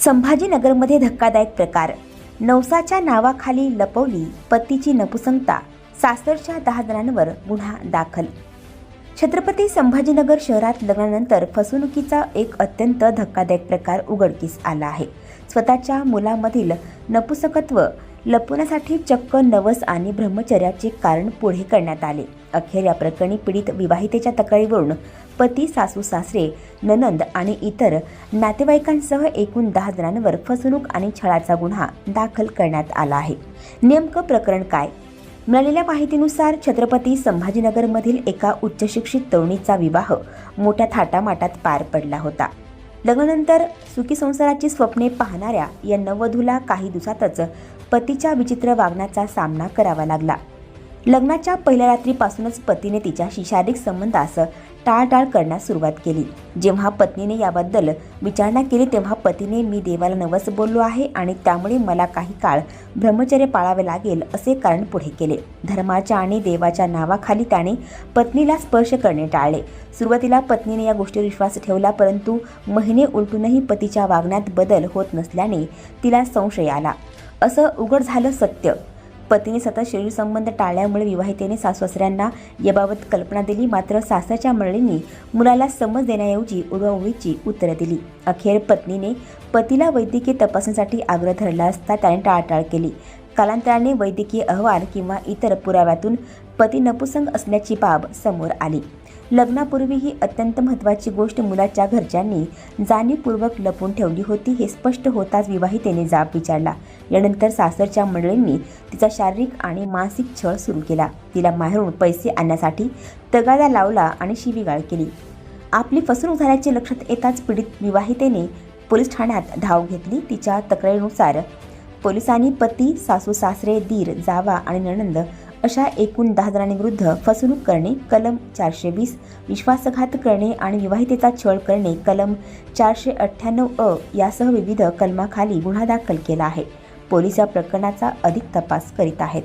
संभाजीनगरमध्ये धक्कादायक प्रकार. नवसाच्या नावाखाली लपवली पतीची नपुसंकता, सासरच्या 10 जणांवर गुन्हा दाखल. छत्रपती संभाजीनगर शहरात लग्नानंतर फसवणुकीचा एक अत्यंत धक्कादायक प्रकार उघडकीस आला आहे. स्वतःच्या मुलामधील नपुसकत्व लपवण्यासाठी चक्क नवस आणि ब्रह्मचर्याचे कारण पुढे करण्यात आले. अखेर या प्रकरणी पीडित विवाहितेच्या तक्रारीवरून पती, सासू सासरे, नणंद आणि इतर नातेवाईकांसह एकूण 10 जणांवर फसवणूक आणि छळाचा गुन्हा दाखल करण्यात आला आहे. नेमकं प्रकरण काय? मिळालेल्या माहितीनुसार छत्रपती संभाजीनगरमधील एका उच्चशिक्षित तरुणीचा विवाह मोठ्या थाटामाटात पार पडला होता. लग्नानंतर सुखी संसाराची स्वप्ने पाहणाऱ्या या नववधूला काही दिवसातच पतीच्या विचित्र वागण्याचा सामना करावा लागला. लग्नाच्या पहिल्या रात्रीपासूनच पतीने तिच्याशी शारीरिक संबंधास टाळाटाळ करण्यास सुरुवात केली. जेव्हा पत्नीने याबद्दल विचारणा केली तेव्हा पतीने मी देवाला नवस बोललो आहे आणि त्यामुळे मला काही काळ ब्रह्मचर्य पाळावे लागेल असे कारण पुढे केले. धर्माच्या आणि देवाच्या नावाखाली त्याने पत्नीला स्पर्श करणे टाळले. सुरुवातीला पत्नीने या गोष्टीवर विश्वास ठेवला, परंतु महिने उलटूनही पतीच्या वागण्यात बदल होत नसल्याने तिला संशय आला. असं उघड झालं सत्य. पतीने सतत शरीर संबंध टाळल्यामुळे विवाहितेने सासू-सासऱ्यांना याबाबत कल्पना दिली. मात्र सासरच्या मंडळींनी मुलाला समज देण्याऐवजी उडवाउडवीची उत्तरे दिली. अखेर पत्नीने पतीला वैद्यकीय तपासणीसाठी आग्रह धरला असता त्याने टाळाटाळ केली. कालांतराने वैद्यकीय अहवाल किंवा इतर पुराव्यातून पती नपुसंक असल्याची बाब समोर आली. लग्नापूर्वी ही अत्यंत महत्त्वाची गोष्ट मुलाच्या घरच्यांनी जाणीवपूर्वक लपवून ठेवली होती हे स्पष्ट होताच विवाहितेने जाब विचारला. यानंतर सासरच्या मंडळींनी तिचा शारीरिक आणि मानसिक छळ सुरू केला. तिला माहेरून पैसे आणण्यासाठी तगादा लावला आणि शिवीगाळ केली. आपली फसवणूक झाल्याचे लक्षात येताच पीडित विवाहितेने पोलीस ठाण्यात धाव घेतली. तिच्या तक्रारीनुसार पोलिसांनी पती, सासू सासरे, दीर, जावा आणि नणंद अशा एकूण 10 जणांविरुद्ध फसवणूक करणे कलम 420, विश्वासघात करणे आणि विवाहितेचा छळ करणे कलम 498 यासह विविध कलमाखाली गुन्हा दाखल केला आहे. पोलीस या प्रकरणाचा अधिक तपास करीत आहेत.